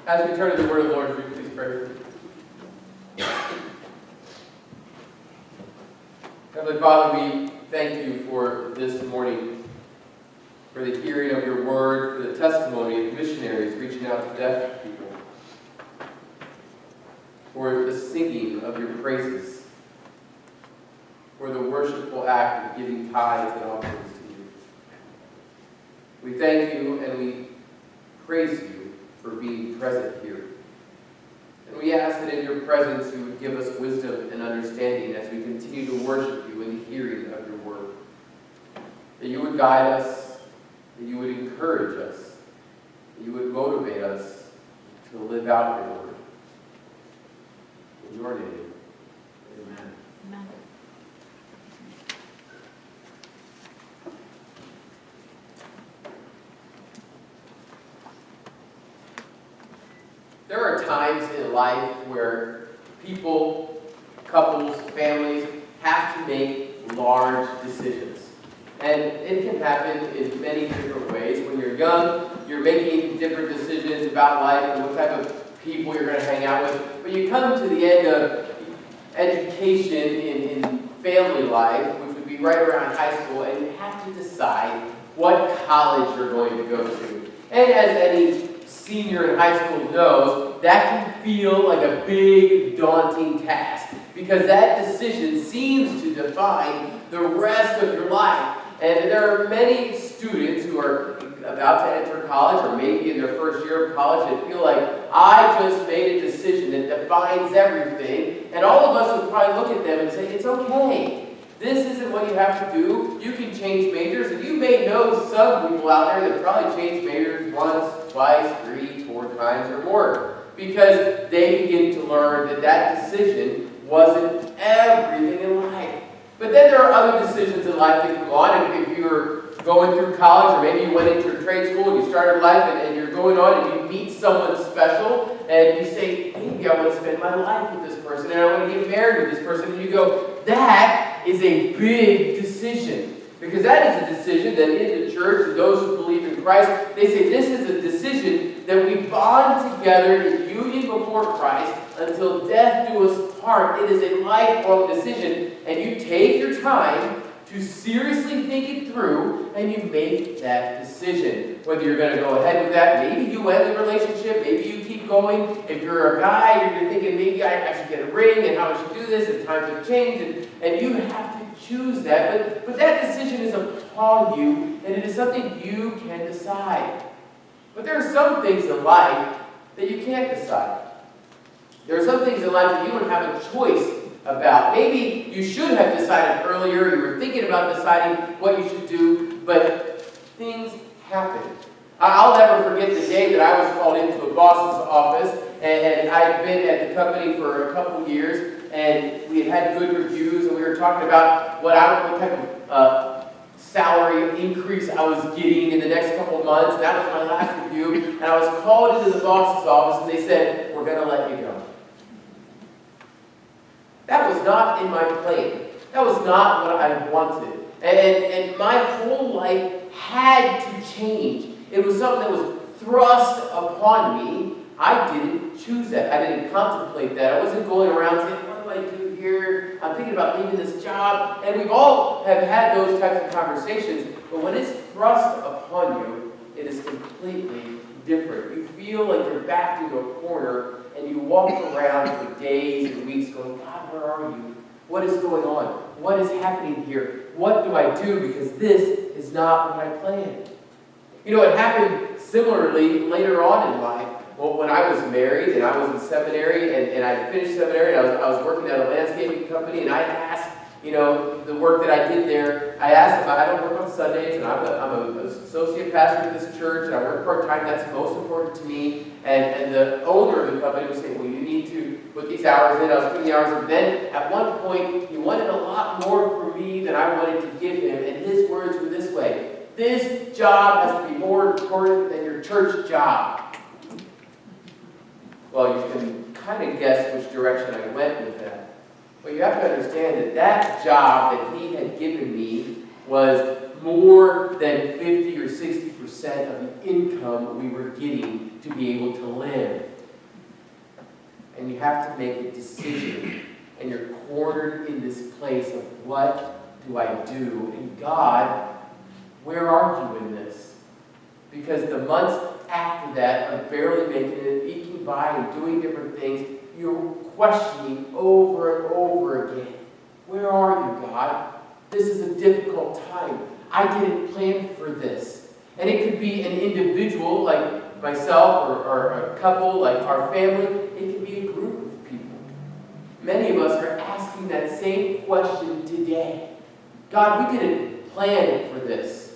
As we turn to the word of the Lord, would you please pray with me? Heavenly Father, we thank you for this morning, for the hearing of your word, for the testimony of missionaries reaching out to deaf people, for the singing of your praises, for the worshipful act of giving tithes and offerings to you. We thank you and we praise you for being present here. And we ask that in your presence you would give us wisdom and understanding as we continue to worship you in the hearing of your word. That you would guide us, that you would encourage us, that you would motivate us to live out your word. In your name, amen. Amen. There are times in life where people, couples, families have to make large decisions. And it can happen in many different ways. When you're young, you're making different decisions about life and what type of people you're going to hang out with. But you come to the end of education in family life, which would be right around high school, and you have to decide what college you're going to go to. And as any senior in high school knows, that can feel like a big, daunting task because that decision seems to define the rest of your life. And there are many students who are about to enter college or maybe in their first year of college that feel like, I just made a decision that defines everything. And all of us would probably look at them and say, it's okay. This isn't what you have to do. You can change majors. And you may know some people out there that probably changed majors once, twice, 3, 4 times or more. Because they begin to learn that that decision wasn't everything in life. But then there are other decisions in life that come on. And if you're going through college, or maybe you went into a trade school and you started life and you're going on and you meet someone special and you say, maybe I want to spend my life with this person and I want to get married with this person. And you go, that is a big decision. Because that is a decision that in the church, and those who believe in Christ, they say this is a decision that we bond together in union before Christ until death do us part. It is a lifelong decision, and you take your time to seriously think it through, and you make that decision. Whether you're going to go ahead with that, maybe you end the relationship, maybe you keep going. If you're a guy, you're thinking maybe I should get a ring, and how I should do this, and times have changed, and you have to choose that. But that decision is upon you, and it is something you can decide. But there are some things in life that you can't decide. There are some things in life that you don't have a choice about. Maybe you should have decided earlier, you were thinking about deciding what you should do, but things happen. I'll never forget the day that I was called into a boss's office, and I'd been at the company for a couple years, and we had good reviews, and we were talking about what type of salary increase I was getting in the next couple of months. That was my last review, and I was called into the boss's office, and they said, we're going to let you go. That was not in my plan. That was not what I wanted. And my whole life had to change. It was something that was thrust upon me. I didn't choose that. I didn't contemplate that. I wasn't going around saying, what do I do here? I'm thinking about leaving this job. And we've all have had those types of conversations. But when it's thrust upon you, it is completely different. You feel like you're backed into a corner and you walk around for days and weeks going, God, where are you? What is going on? What is happening here? What do I do? Because this is not what I planned. You know, it happened similarly later on in life. Well, when I was married and I was in seminary and I finished seminary and I was working at a landscaping company and I asked, you know, the work that I did there, I asked if I don't work on Sundays and I'm an associate pastor at this church and I work part-time, that's most important to me. And the owner of the company was saying, well, you need to put these hours in. I was putting the hours in. Then at one point, he wanted a lot more for me than I wanted to give him. And his words were this way, this job has to be more important than your church job. Well, you can kind of guess which direction I went with that. But you have to understand that that job that he had given me was more than 50 or 60% of the income we were getting to be able to live. And you have to make a decision. And you're cornered in this place of, what do I do? And God, where are you in this? Because the months after that of barely making it, eking by and doing different things, you're questioning over and over again. Where are you, God? This is a difficult time. I didn't plan for this. And it could be an individual like myself or a couple like our family. It could be a group of people. Many of us are asking that same question today. God, we didn't plan for this.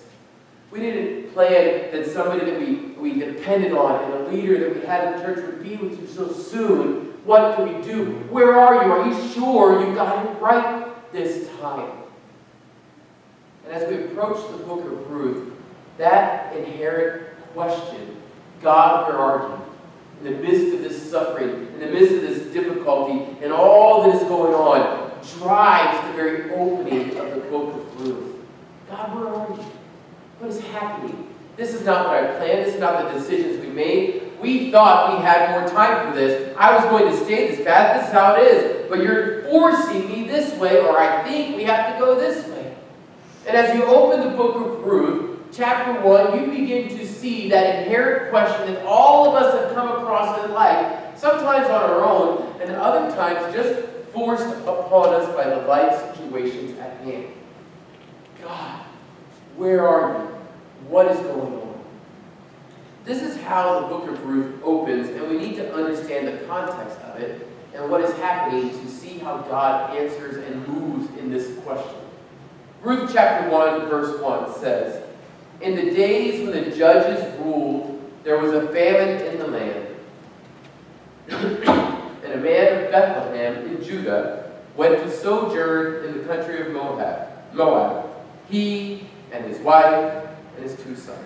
We didn't plan that somebody that we depended on and a leader that we had in church would be with you so soon. What do we do? Where are you? Are you sure you got it right this time? And as we approach the book of Ruth, that inherent question, God, where are you? In the midst of this suffering, in the midst of this difficulty, and all that is going on, drives the very opening of the book of Ruth. God, where are you? What is happening? This is not what I planned. This is not the decisions we made. We thought we had more time for this. I was going to stay this path. This is how it is. But you're forcing me this way, or I think we have to go this way. And as you open the book of Ruth, chapter 1, you begin to see that inherent question that all of us have come across in life, sometimes on our own, and other times just forced upon us by the life situations at hand. God, where are you? What is going on? This is how the book of Ruth opens, and we need to understand the context of it and what is happening to see how God answers and moves in this question. Ruth chapter 1, verse 1 says, "In the days when the judges ruled, there was a famine in the land. And a man of Bethlehem in Judah went to sojourn in the country of Moab, he and his wife and his 2 sons."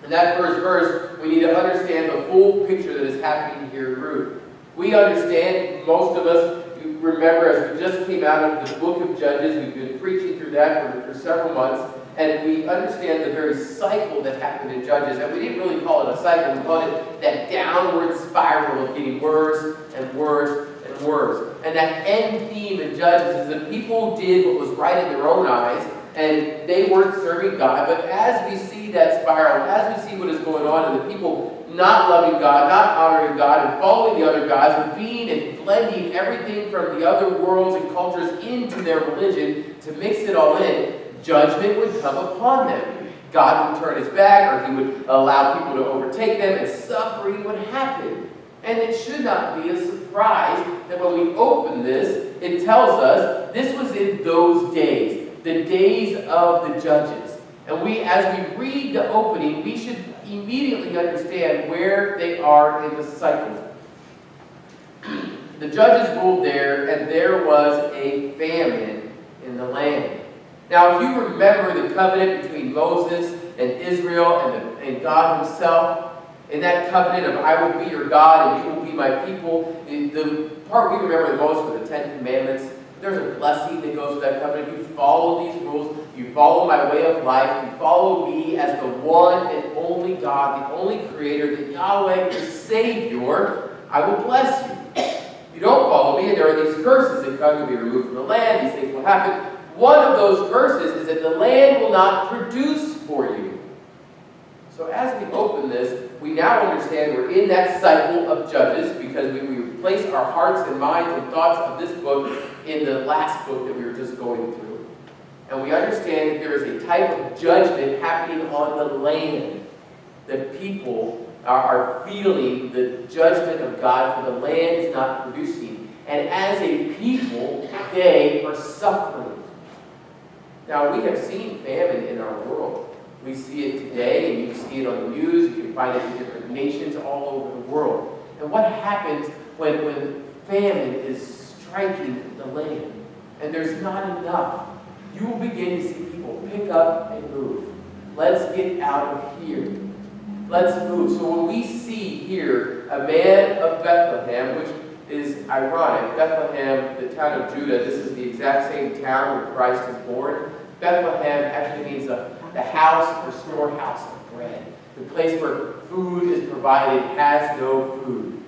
In that first verse, we need to understand the full picture that is happening here in Ruth. We understand, most of us remember, as we just came out of the book of Judges, we've been preaching through that for several months, and we understand the very cycle that happened in Judges. And we didn't really call it a cycle, we called it that downward spiral of getting worse and worse and worse. And that end theme in Judges is that people did what was right in their own eyes, and they weren't serving God. But as we see that spiral, as we see what is going on, and the people not loving God, not honoring God, and following the other gods, and being and blending everything from the other worlds and cultures into their religion to mix it all in, judgment would come upon them. God would turn his back, or he would allow people to overtake them, and suffering would happen. And it should not be a surprise that when we open this, it tells us this was in those days, the days of the judges. And as we read the opening, we should immediately understand where they are in the cycle. The judges ruled there, and there was a famine in the land. Now, if you remember the covenant between Moses and Israel and God himself, in that covenant of I will be your God and you will be my people, the part we remember the most were the 10 Commandments. There's a blessing that goes with that covenant. You follow these rules. You follow my way of life. You follow me as the one and only God, the only creator, the Yahweh, the Savior. I will bless you. If you don't follow me, and there are these curses that come, you'll be removed from the land. These things will happen. One of those curses is that the land will not produce for you. So as we open this, we now understand we're in that cycle of Judges because we place our hearts and minds and thoughts of this book in the last book that we were just going through. And we understand that there is a type of judgment happening on the land. That people are feeling the judgment of God, for the land is not producing. And as a people, they are suffering. Now, we have seen famine in our world. We see it today, and you can see it on the news. You can find it in different nations all over the world. And what happens when famine is striking the land and there's not enough? You will begin to see people pick up and move. Let's get out of here. Let's move. So when we see here a man of Bethlehem, which is ironic, Bethlehem, the town of Judah, this is the exact same town where Christ was born. Bethlehem actually means the house or storehouse of bread. The place where food is provided has no food.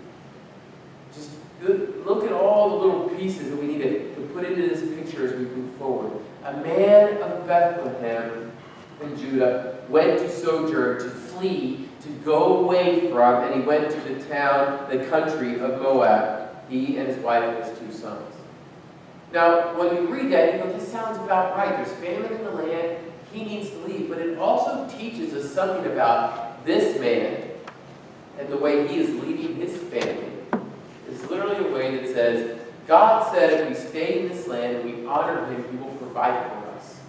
Just look at all the little pieces that we need to put into this picture as we move forward. A man of Bethlehem in Judah went to sojourn, to flee, to go away from, and he went to the town, the country of Moab, he and his wife and his 2 sons. Now, when we read that, you go, this sounds about right. There's famine in the land. He needs to leave. But it also teaches us something about this man and the way he is leading his family. It's literally a way that says, God said if we stay in this land and we honor him, he will provide for us.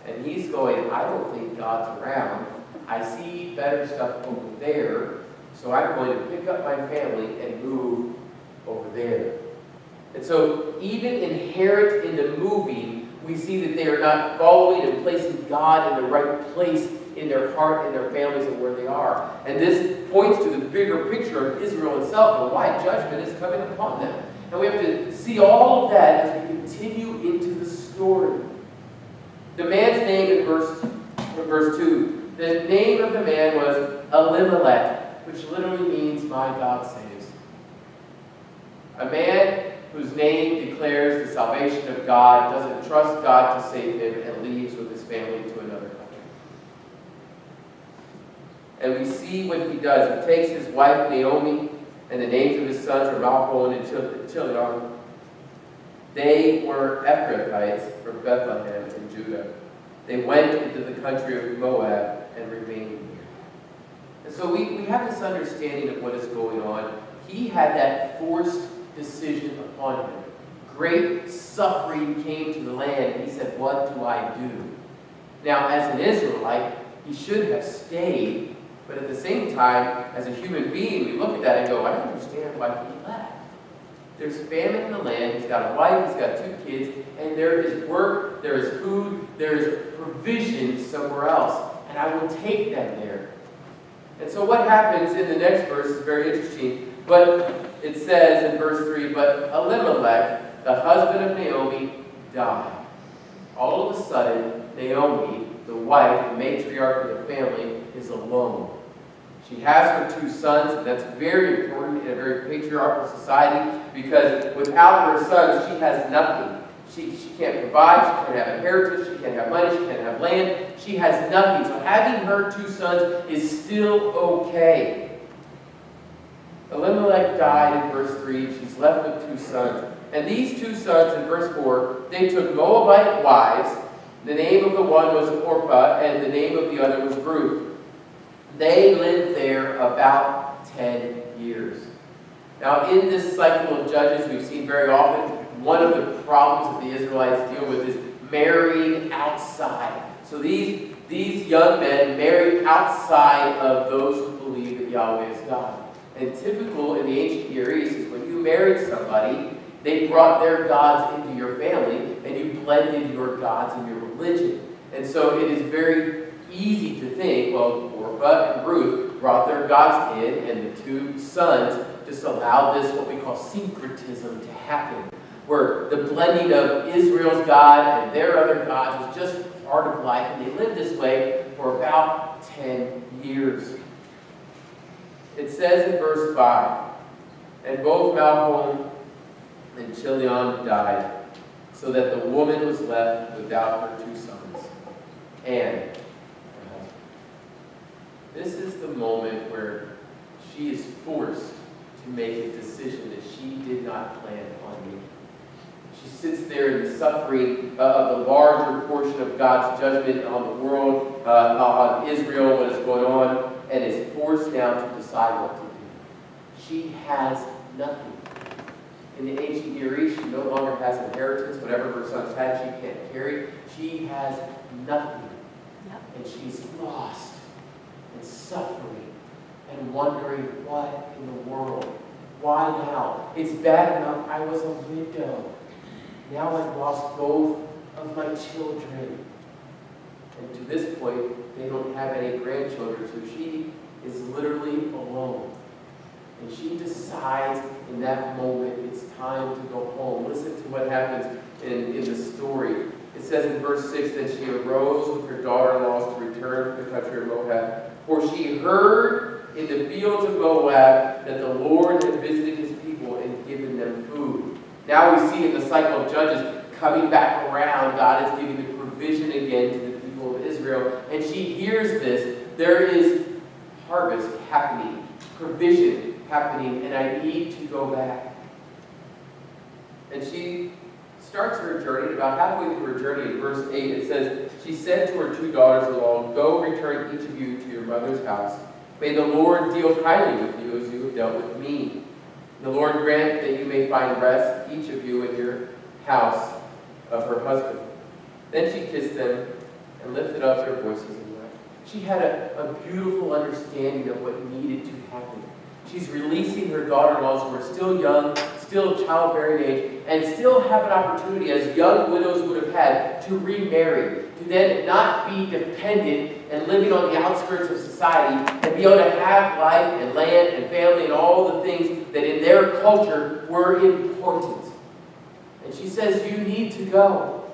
And he's going, I don't think God's around. I see better stuff over there, so I'm going to pick up my family and move over there. And so, even inherent in the moving, we see that they are not following and placing God in the right place in their heart and their families and where they are. And this points to the bigger picture of Israel itself and why judgment is coming upon them. And we have to see all of that as we continue into the story. The man's name in verse 2, the name of the man was Elimelech, which literally means my God saves. A man whose name declares the salvation of God, doesn't trust God to save him, and leaves with his family to another country. And we see what he does. He takes his wife Naomi, and the names of his sons are Malchon and Chilion. They were Ephrathites from Bethlehem in Judah. They went into the country of Moab and remained here. And so we have this understanding of what is going on. He had that forced decision upon him. Great suffering came to the land, and he said, what do I do? Now, as an Israelite, he should have stayed, but at the same time, as a human being, we look at that and go, I don't understand why he left. There's famine in the land, he's got a wife, he's got 2 kids, and there is work, there is food, there is provision somewhere else, and I will take them there. And so what happens in the next verse is very interesting. But it says in verse 3, but Elimelech, the husband of Naomi, died. All of a sudden, Naomi, the wife, the matriarch of the family, is alone. She has her 2 sons, and that's very important in a very patriarchal society, because without her sons, she has nothing. She can't provide, she can't have a heritage, she can't have money, she can't have land. She has nothing. So having her 2 sons is still okay. Elimelech died in verse 3. She's left with 2 sons. And these 2 sons, in verse 4, they took Moabite wives. The name of the one was Orpah, and the name of the other was Ruth. They lived there about 10 years. Now, in this cycle of Judges, we've seen very often, one of the problems that the Israelites deal with is marrying outside. So these young men married outside of those who believe that Yahweh is God. And typical in the ancient Near East is when you married somebody, they brought their gods into your family, and you blended your gods in your religion. And so it is very easy to think, well, Orpah and Ruth brought their gods in, and the 2 sons just allowed this, what we call syncretism, to happen, where the blending of Israel's God and their other gods was just part of life, and they lived this way for about 10 years. It says in verse 5, and both Malchon and Chilion died, so that the woman was left without her 2 sons and her husband. This is the moment where she is forced to make a decision that she did not plan on making. She sits there in the suffering of the larger portion of God's judgment on the world, on Israel, what is going on, and is forced now to decide what to do. She has nothing. In the ancient Near East, she no longer has inheritance. Whatever her sons had, she can't carry. She has nothing. Yep. And she's lost and suffering and wondering, what in the world? Why now? It's bad enough I was a widow. Now I've lost both of my children. And to this point, they don't have any grandchildren, so she is literally alone. And she decides in that moment it's time to go home. Listen to what happens in the story. It says in verse 6 that she arose with her daughter-in-laws to return from the country of Moab. For she heard in the fields of Moab that the Lord had visited his people and given them food. Now we see in the cycle of Judges coming back around, God is giving the provision again to the people of Israel. And she hears this. There is harvest happening, provision happening, and I need to go back. And she starts her journey. About halfway through her journey, in verse 8, it says, she said to her 2 daughters-in-law, go return each of you to your mother's house. May the Lord deal kindly with you as you have dealt with me. The Lord grant that you may find rest, each of you, in your house of her husband. Then she kissed them and lifted up their voices and wept. She had a beautiful understanding of what needed to happen. She's releasing her daughter-in-laws who are still young, still childbearing age, and still have an opportunity, as young widows would have had, to remarry, to then not be dependent and living on the outskirts of society, and be able to have life and land and family and all the things that in their culture were important. And she says, you need to go.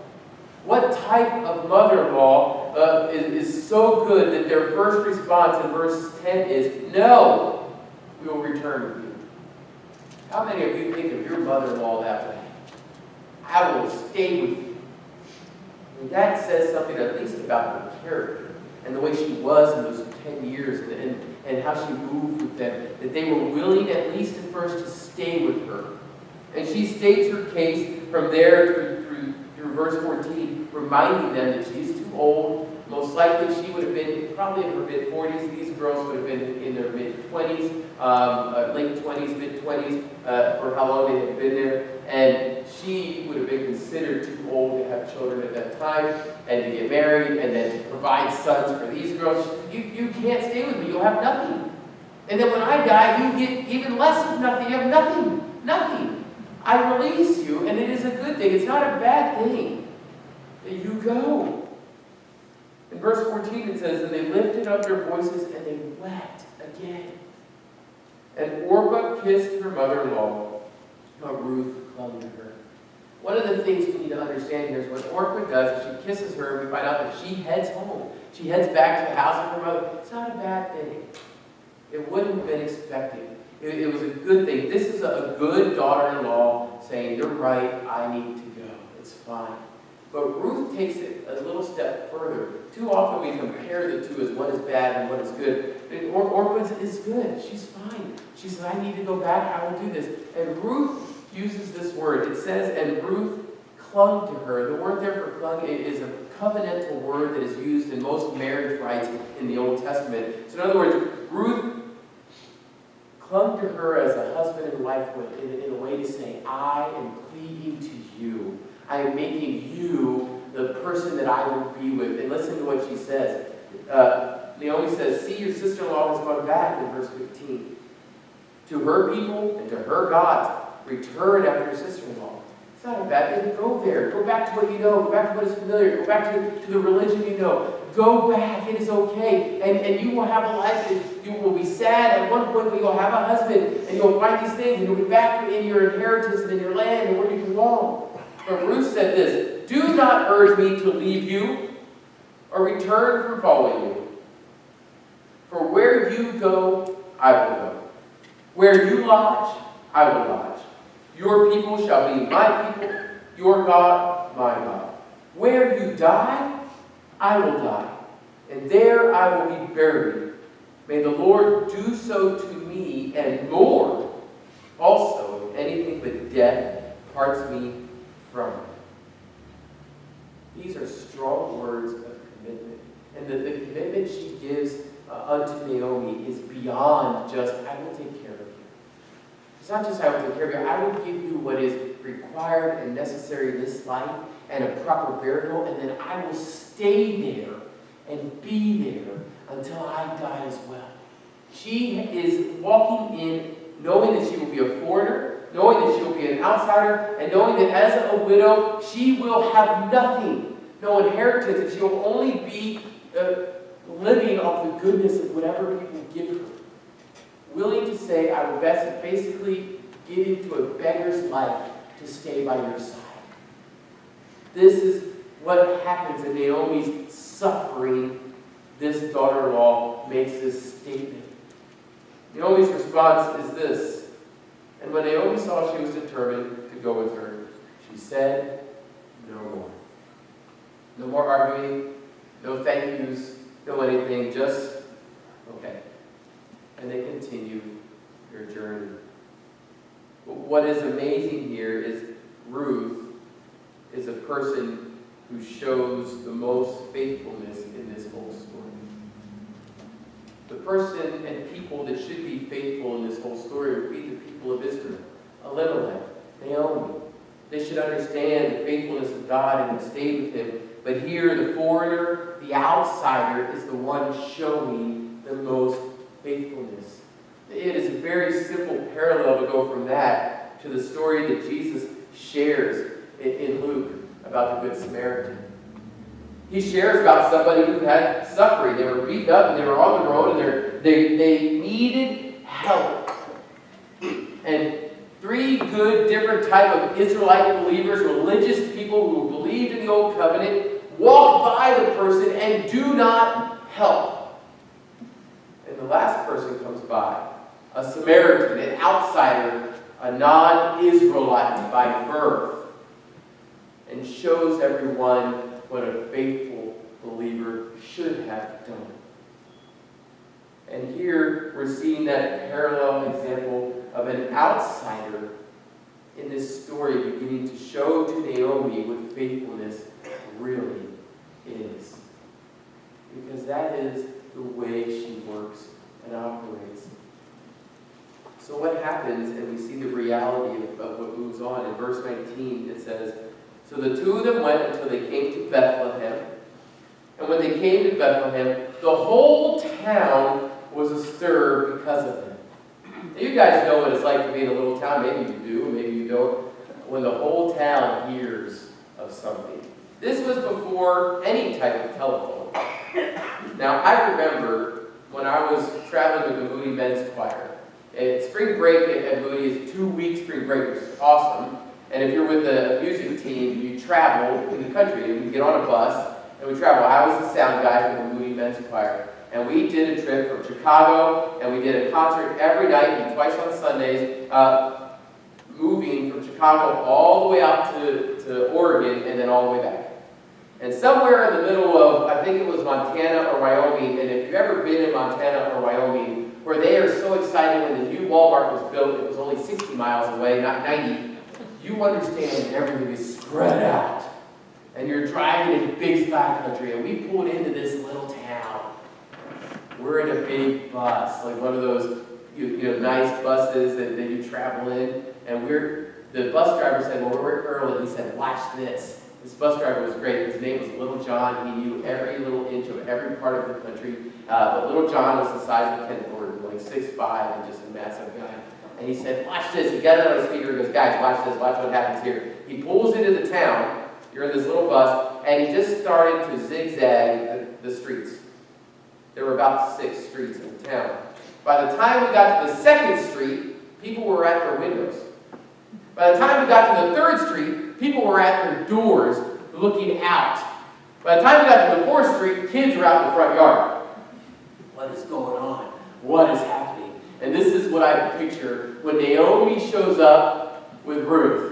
What type of mother-in-law is so good that their first response in verse 10 is, no, we will return with you. How many of you think of your mother-in-law that way? I will stay with you. And that says something at least about her character and the way she was in those 10 years and how she moved with them, that they were willing at least at first to stay with her. And she states her case from there through verse 14, reminding them that she's too old. Most likely she would have been probably in her mid-40s. These girls would have been in their mid-20s, late 20s, mid-20s, for how long they had been there. And she would have been considered too old to have children at that time and to get married and then to provide sons for these girls. You can't stay with me. You'll have nothing. And then when I die, you get even less of nothing. You have nothing. Nothing. I release you, and it is a good thing. It's not a bad thing that you go. In verse 14 it says, and they lifted up their voices and they wept again. And Orpah kissed her mother-in-law, but Ruth clung to her. One of the things we need to understand here is what Orpah does is she kisses her, and we find out that she heads home. She heads back to the house of her mother. It's not a bad thing. It wouldn't have been expected. It was a good thing. This is a good daughter-in-law saying, you're right, I need to go. It's fine. But Ruth takes it a little step further. Too often we compare the two as what is bad and what is good. Orpah is good. She's fine. She says, I need to go back. I will do this. And Ruth uses this word. It says, and Ruth clung to her. The word there for clung is a covenantal word that is used in most marriage rites in the Old Testament. So in other words, Ruth clung to her as a husband and wife would in a way to say, I am cleaving to you. I am making you the person that I will be with. And listen to what she says. Naomi says, see, your sister-in-law has gone back in verse 15. To her people and to her gods, return after your sister-in-law. It's not a bad thing. Go there. Go back to what you know. Go back to what is familiar. Go back to the religion you know. Go back. It is okay. And you will have a life that you will be sad at one point, but you will have a husband, and you'll find these things, and you'll be back in your inheritance and in your land and where you belong. But Ruth said this, do not urge me to leave you or return from following you. For where you go, I will go. Where you lodge, I will lodge. Your people shall be my people, your God, my God. Where you die, I will die, and there I will be buried. May the Lord do so to me, and more also, if anything but death parts me from it. These are strong words of commitment. And the commitment she gives unto Naomi is beyond just, I will take care of you. It's not just I will take care of you, I will give you what is required and necessary in this life and a proper burial, and then I will stay there and be there until I die as well. She is walking in knowing that she will be a foreigner, knowing that she will be an outsider, and knowing that as a widow, she will have nothing, no inheritance, and she will only be living off the goodness of whatever people give her. Willing to say, I will basically give into a beggar's life to stay by your side. This is what happens in Naomi's suffering, this daughter-in-law makes this statement. Naomi's response is this. And when Naomi saw she was determined to go with her, she said, no more. No more arguing, no thank yous, no anything, just, okay. And they continue their journey. But what is amazing here is Ruth is a person who shows the most faithfulness in this whole story. The person and people that should be faithful in this whole story would be the people of Israel. Elimelech, Naomi. They should understand the faithfulness of God and stay with Him. But here, the foreigner, the outsider, is the one showing the most faithfulness. It is a very simple parallel to go from that to the story that Jesus shares in Luke about the Good Samaritan. He shares about somebody who had suffering. They were beaten up and they were on the road and they needed help. And three good different type of Israelite believers, religious people who believed in the Old Covenant, walk by the person and do not help. And the last person comes by, a Samaritan, an outsider, a non-Israelite by birth, and shows everyone what a faithful believer should have done. And here we're seeing that parallel example of an outsider in this story beginning to show to Naomi what faithfulness really is. Because that is the way she works and operates. So what happens, and we see the reality of what moves on. In verse 19 it says, so the two of them went until they came to Bethlehem. And when they came to Bethlehem, the whole town was astir because of them. Now, you guys know what it's like to be in a little town. Maybe you do, maybe you don't. When the whole town hears of something. This was before any type of telephone. Now, I remember when I was traveling with the Moody Men's Choir. Spring break at Moody is 2-week spring break, which is awesome. And if you're with a music team, you travel in the country. And we get on a bus and we travel. I was the sound guy for the Moody Men's Choir. And we did a trip from Chicago, and we did a concert every night and twice on Sundays, moving from Chicago all the way out to Oregon and then all the way back. And somewhere in the middle of, I think it was Montana or Wyoming, and if you've ever been in Montana or Wyoming, where they are so excited when the new Walmart was built, it was only 60 miles away, not 90, you understand everything is spread out. And you're driving in big sky country, and we pulled into this little town. We're in a big bus, like one of those nice buses that you travel in. And the bus driver said, well, we're early. He said, watch this. This bus driver was great. His name was Little John. He knew every little inch of every part of the country. But Little John was the size of Ken Gordon, like 6'5", and just a massive guy. And he said, watch this. He got it on his speaker. He goes, guys, watch this. Watch what happens here. He pulls into the town. You're in this little bus. And he just started to zigzag the streets. There were about 6 streets in the town. By the time we got to the 2nd street, people were at their windows. By the time we got to the 3rd street, people were at their doors looking out. By the time we got to the 4th street, kids were out in the front yard. What is going on? What is happening? And this is what I picture when Naomi shows up with Ruth.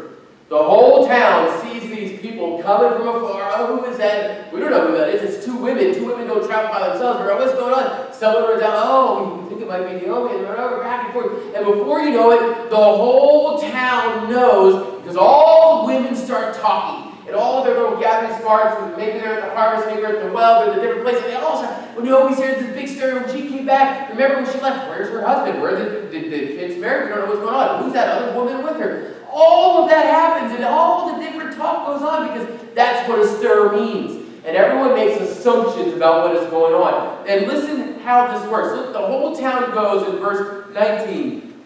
The whole town sees these people coming from afar. Oh, who is that? We don't know who that is. It's 2 women. 2 women don't travel by themselves. We're like, what's going on? Someone runs out. Oh, we think it might be Naomi. And we're back and forth. And before you know it, the whole town knows, because all the women start talking. And all of their little gathering spots, maybe they're at the harvest, maybe they're at the well, they're at the different places. They all start, when Naomi's here, this big story. When she came back, remember when she left, where's her husband? Where did the kids marry? We don't know what's going on. Who's that other woman with her? All of that happens, and all the different talk goes on, because that's what a stir means. And everyone makes assumptions about what is going on. And listen how this works. Look, the whole town goes in verse 19,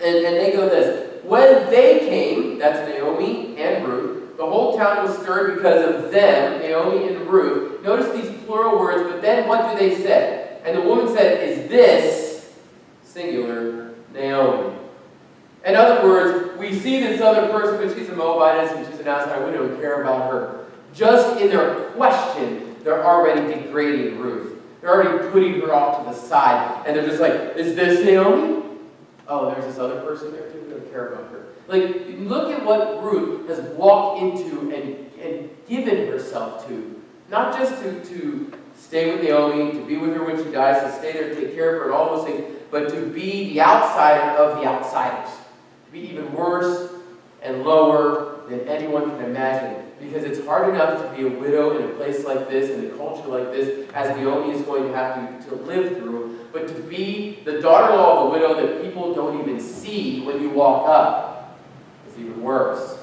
and they go this. When they came, that's Naomi and Ruth, the whole town was stirred because of them, Naomi and Ruth. Notice these plural words, but then what do they say? And the woman said, is this, singular, Naomi? In other words, we see this other person, but she's a Moabitess and she's an outsider. We don't care about her. Just in their question, they're already degrading Ruth. They're already putting her off to the side. And they're just like, is this Naomi? Oh, there's this other person there too. We don't care about her. Like, look at what Ruth has walked into and given herself to. Not just to stay with Naomi, to be with her when she dies, to stay there, take care of her, and all those things, but to be the outsider of the outsiders. To be even worse and lower than anyone can imagine. Because it's hard enough to be a widow in a place like this, in a culture like this, as Naomi is going to have to live through. But to be the daughter-in-law of a widow that people don't even see when you walk up is even worse.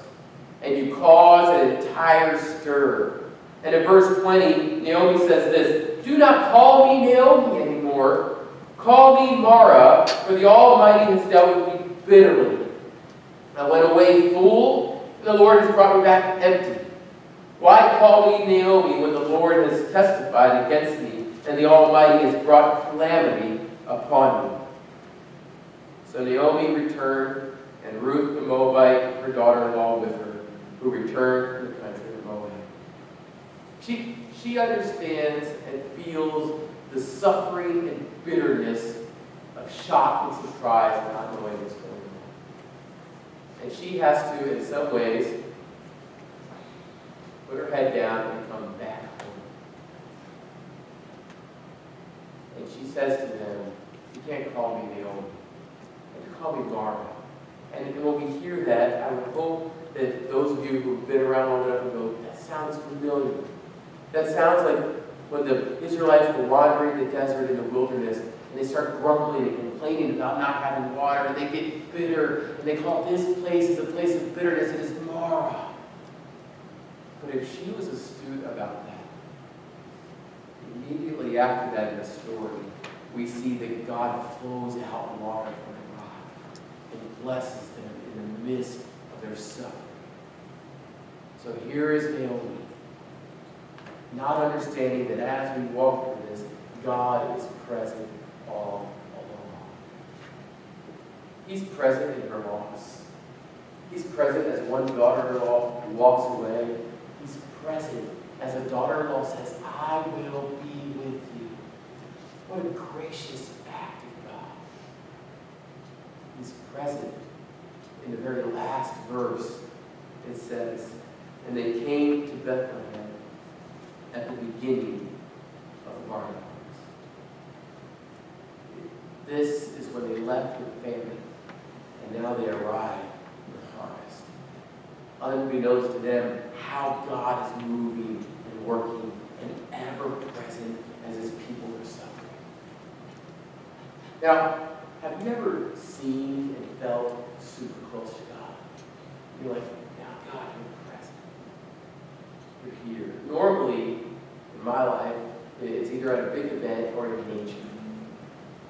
And you cause an entire stir. And in verse 20, Naomi says this, "Do not call me Naomi anymore. Call me Mara, for the Almighty has dealt with me bitterly. I went away full, and the Lord has brought me back empty. Why call me Naomi when the Lord has testified against me, and the Almighty has brought calamity upon me?" So Naomi returned, and Ruth the Moabite, her daughter-in-law, with her, who returned to the country of Moab. She understands and feels the suffering and bitterness of shock and surprise not knowing what's going on. And she has to, in some ways, put her head down and come back home. And she says to them, "You can't call me Naomi. You have to call me Mara." And when we hear that, I would hope that those of you who've been around long enough will go, that sounds familiar. That sounds like when the Israelites were wandering the desert in the wilderness, and they start grumbling and complaining about not having water, and they get bitter, and they call this place as a place of bitterness. It is Mara. But if she was astute about that, immediately after that in the story, we see that God flows out water from the rock and blesses them in the midst of their suffering. So here is Naomi, not understanding that as we walk through this, God is present all along. He's present in her loss. He's present as one daughter-in-law who walks away. He's present as a daughter-in-law says, "I will be with you." What a gracious act of God. He's present in the very last verse. It says, "And they came to Bethlehem at the beginning of barley harvest." This is when they left with famine, and now they arrive with harvest. Unbeknownst to them, how God is moving and working and ever present as his people are suffering. Now, have you ever seen and felt super close to God? You're like, now God, you're present. You're here. Normally, in my life, it's either at a big event or in nature.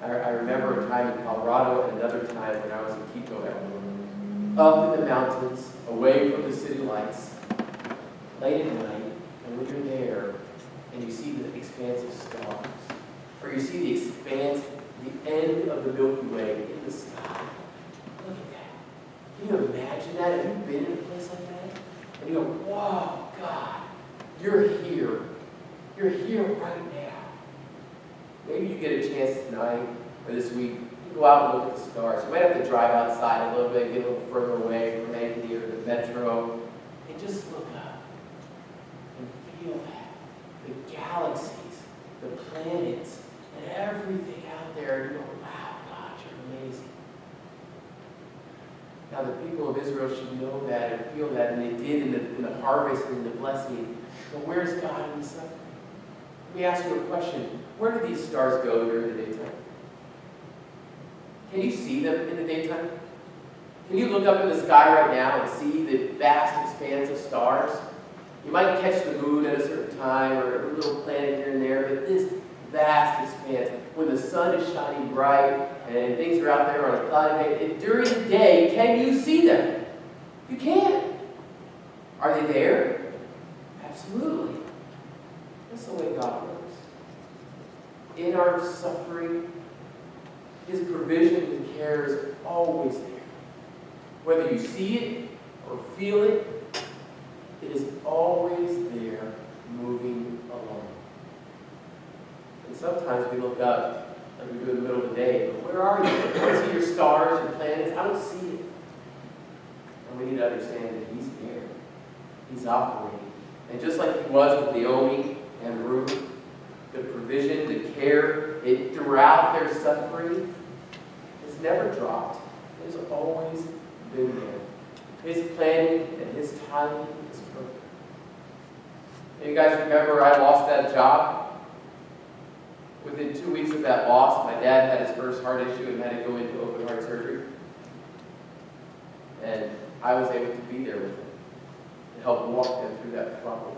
I remember a time in Colorado and another time when I was in Quito, up in the mountains, away from the city lights, late at night, and when you're there, and you see the expanse of stars, or you see the expanse, the end of the Milky Way in the sky. Look at that. Can you imagine that? Have you been in a place like that? And you go, "Whoa, God, you're here. You're here right now." Maybe you get a chance tonight or this week to go out and look at the stars. You might have to drive outside a little bit, get a little further away from Anthony or the metro, and just look up and feel that. The galaxies, the planets, and everything out there. And you go, "Wow, God, you're amazing." Now the people of Israel should know that and feel that, and they did in the harvest and in the blessing. But where's God in the suffering? Let me ask you a question. Where do these stars go during the daytime? Can you see them in the daytime? Can you look up in the sky right now and see the vast expanse of stars? You might catch the moon at a certain time or a little planet here and there, but this vast expanse, when the sun is shining bright and things are out there on a cloudy day, during the day, can you see them? You can. Are they there? Absolutely. That's the way God works. In our suffering, his provision and care is always there. Whether you see it or feel it, it is always there sometimes we look up, like we do in the middle of the day, but where are you? I don't see your stars, your planets, I don't see it. And we need to understand that He's there. He's operating. And just like He was with Naomi and Ruth, the provision, the care, throughout their suffering, has never dropped. It has always been there. His planning and His timing is perfect. And you guys remember I lost that job? Within 2 weeks of that loss, my dad had his first heart issue and had to go into open heart surgery. And I was able to be there with him to help walk them through that problem.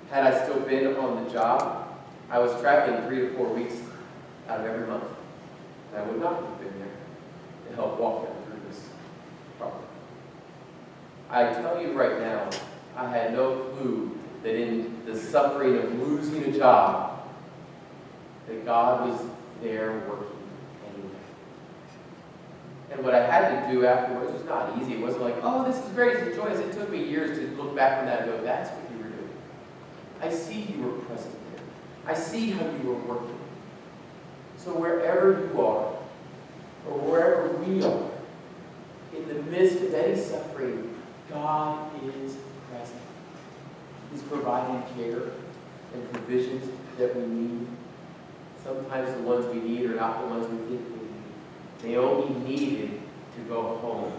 Had I still been on the job, I was traveling 3 to 4 weeks out of every month. And I would not have been there to help walk them through this problem. I tell you right now, I had no clue that in the suffering of losing a job, that God was there working anyway. And what I had to do afterwards was not easy. It wasn't like, oh, this is great, it's joyous. It took me years to look back on that and go, that's what you were doing. I see you were present there. I see how you were working. So wherever you are, or wherever we are, in the midst of any suffering, God is present. He's providing care and provisions that we need. Sometimes the ones we need are not the ones we think we need. Naomi needed to go home.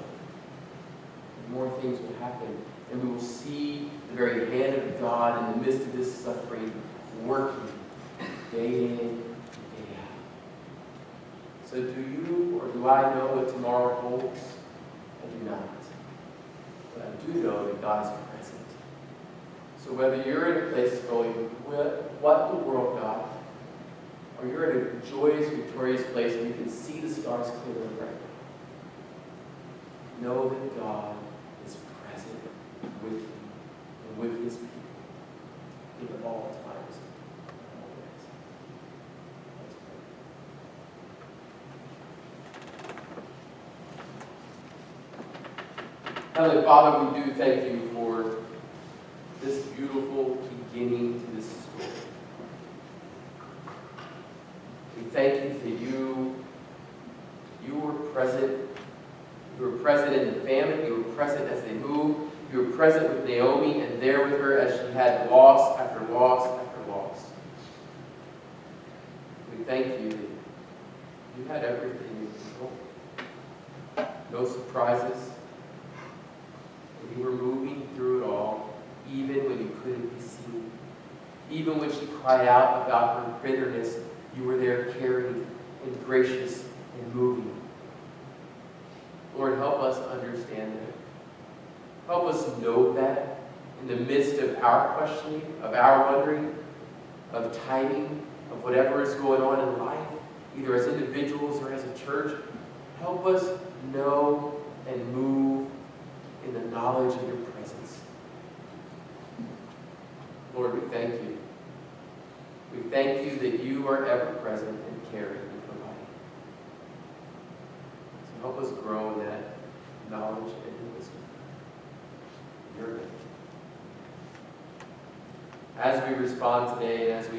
More things will happen, and we will see the very hand of God in the midst of this suffering working day in and day out. So do you or do I know what tomorrow holds? I do not. But I do know that God is present. So whether you're in a place going, what in the world, God? Or you're in a joyous, victorious place and you can see the stars clearly right now. Know that God is present with you and with His people in all times and all ways. Let's pray. Heavenly Father, we do thank you for this beautiful beginning to this story. We thank you that you were present. You were present in the famine. You were present as they moved. You were present with Naomi and there with her as she had loss after loss after loss. We thank you that you had everything in control. No surprises. And you were moving through it all, even when you couldn't be seen. Even when she cried out about her bitterness, you were there caring and gracious and moving. Lord, help us understand that. Help us know that in the midst of our questioning, of our wondering, of timing, of whatever is going on in life, either as individuals or as a church. Help us know and move in the knowledge of your presence. Lord, we thank you. We thank you that you are ever present and caring and providing. So help us grow in that knowledge and wisdom. In your name. As we respond today and as we